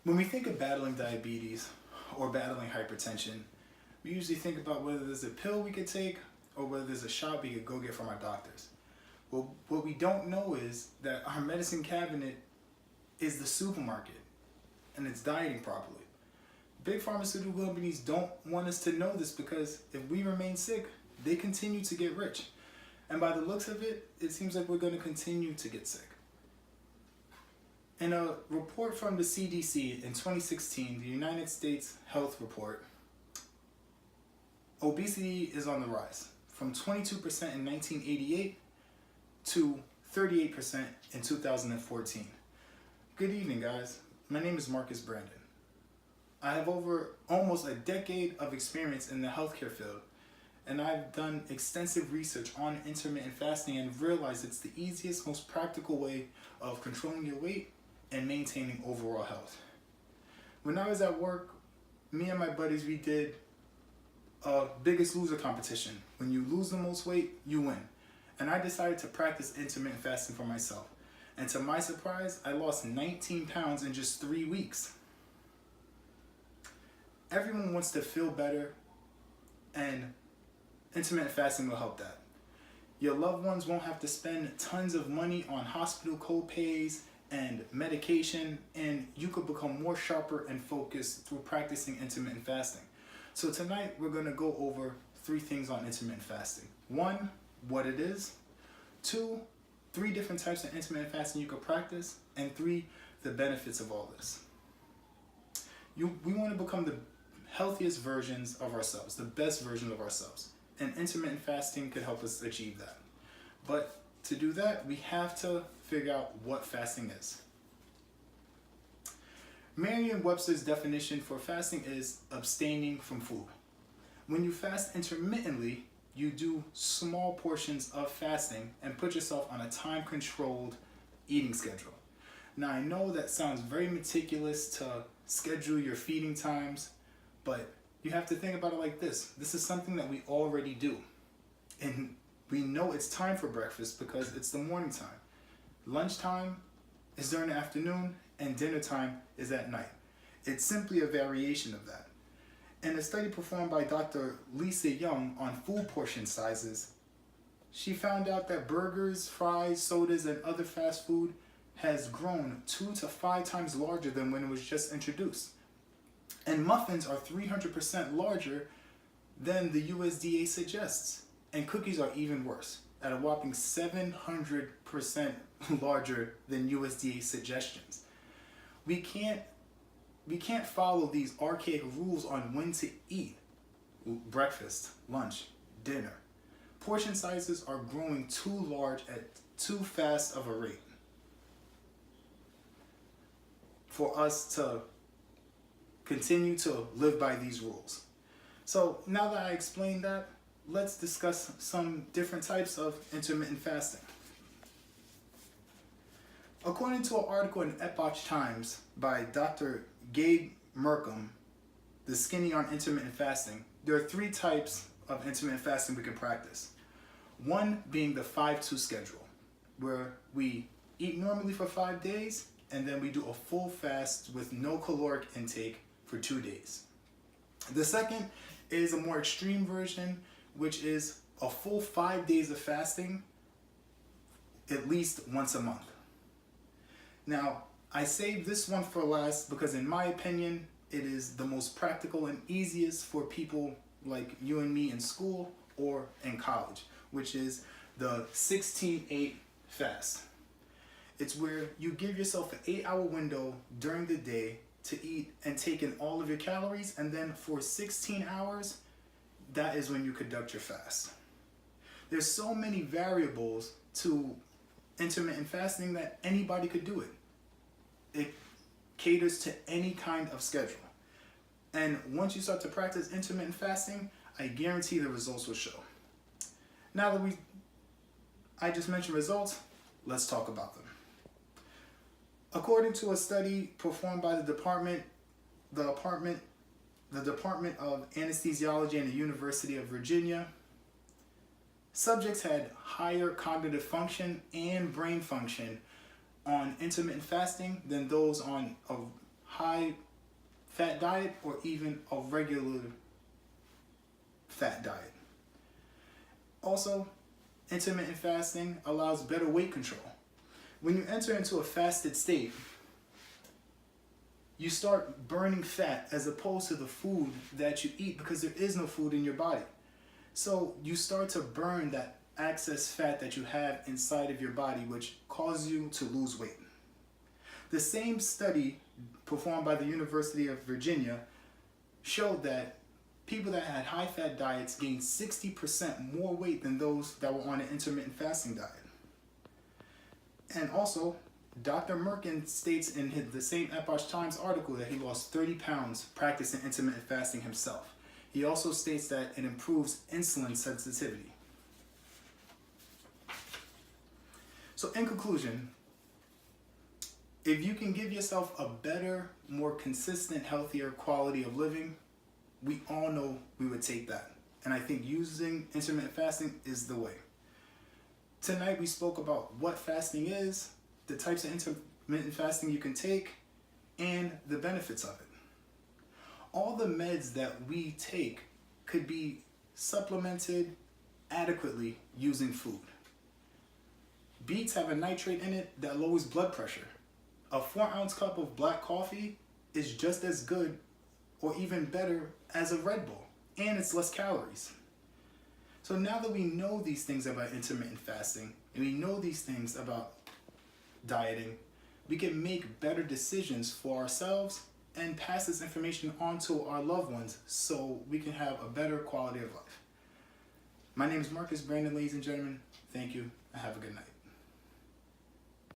When we think of battling diabetes or battling hypertension, we usually think about whether there's a pill we could take or whether there's a shot we could go get from our doctors. Well, what we don't know is that our medicine cabinet is the supermarket and it's dieting properly. Big pharmaceutical companies don't want us to know this because if we remain sick, they continue to get rich. And by the looks of it, it seems like we're going to continue to get sick. In a report from the CDC in 2016, the United States Health Report, obesity is on the rise from 22% in 1988 to 38% in 2014. Good evening, guys. My name is Marcus Brandon. I have over almost a decade of experience in the healthcare field, and I've done extensive research on intermittent fasting and realized it's the easiest, most practical way of controlling your weight and maintaining overall health. When I was at work, me and my buddies, we did a Biggest Loser competition. When you lose the most weight, you win. And I decided to practice intermittent fasting for myself. And to my surprise, I lost 19 pounds in just 3 weeks. Everyone wants to feel better, and intermittent fasting will help that. Your loved ones won't have to spend tons of money on hospital co-pays and medication, and you could become more sharper and focused through practicing intermittent fasting. So tonight we're going to go over 3 things on intermittent fasting. 1, what it is. 2, 3 different types of intermittent fasting you could practice. And 3, the benefits of all this. We want to become the healthiest versions of ourselves, the best version of ourselves. And intermittent fasting could help us achieve that. But to do that, we have to figure out what fasting is. Merriam-Webster's definition for fasting is abstaining from food. When you fast intermittently, you do small portions of fasting and put yourself on a time-controlled eating schedule. Now, I know that sounds very meticulous to schedule your feeding times, but you have to think about it like this. This is something that we already do. And we know it's time for breakfast because it's the morning time. Lunchtime is during the afternoon, and dinner time is at night. It's simply a variation of that. In a study performed by Dr. Lisa Young on food portion sizes, she found out that burgers, fries, sodas, and other fast food has grown 2 to 5 times larger than when it was just introduced. And muffins are 300% larger than the USDA suggests. And cookies are even worse, at a whopping 700% larger than USDA suggestions. We can't follow these archaic rules on when to eat breakfast, lunch, dinner. Portion sizes are growing too large at too fast of a rate for us to continue to live by these rules. So now that I explained that, let's discuss some different types of intermittent fasting. According to an article in Epoch Times by Dr. Gabe Merkham, The Skinny on Intermittent Fasting, there are 3 types of intermittent fasting we can practice. 1 being the 5-2 schedule, where we eat normally for 5 days and then we do a full fast with no caloric intake for 2 days. The second is a more extreme version, which is a full 5 days of fasting at least once a month. Now, I saved this one for last because in my opinion, it is the most practical and easiest for people like you and me in school or in college, which is the 16-8 fast. It's where you give yourself an 8-hour window during the day to eat and take in all of your calories, and then for 16 hours, that is when you conduct your fast. There's so many variables to intermittent fasting that anybody could do it. It caters to any kind of schedule. And once you start to practice intermittent fasting, I guarantee the results will show. Now that I just mentioned results, let's talk about them. According to a study performed by the Department of Anesthesiology in the University of Virginia, subjects had higher cognitive function and brain function on intermittent fasting than those on a high fat diet or even a regular fat diet. Also, intermittent fasting allows better weight control. When you enter into a fasted state, you start burning fat as opposed to the food that you eat, because there is no food in your body. So you start to burn that excess fat that you have inside of your body, which causes you to lose weight. The same study performed by the University of Virginia showed that people that had high fat diets gained 60% more weight than those that were on an intermittent fasting diet. And also, Dr. Merkin states in the same Epoch Times article that he lost 30 pounds practicing intermittent fasting himself. He also states that it improves insulin sensitivity. So in conclusion, if you can give yourself a better, more consistent, healthier quality of living, we all know we would take that. And I think using intermittent fasting is the way. Tonight we spoke about what fasting is, the types of intermittent fasting you can take, and the benefits of it. All the meds that we take could be supplemented adequately using food. Beets have a nitrate in it that lowers blood pressure. A 4-ounce cup of black coffee is just as good or even better as a Red Bull, and it's less calories. So now that we know these things about intermittent fasting, and we know these things about dieting, we can make better decisions for ourselves and pass this information on to our loved ones so we can have a better quality of life. My name is Marcus Brandon, ladies and gentlemen. Thank you, and have a good night.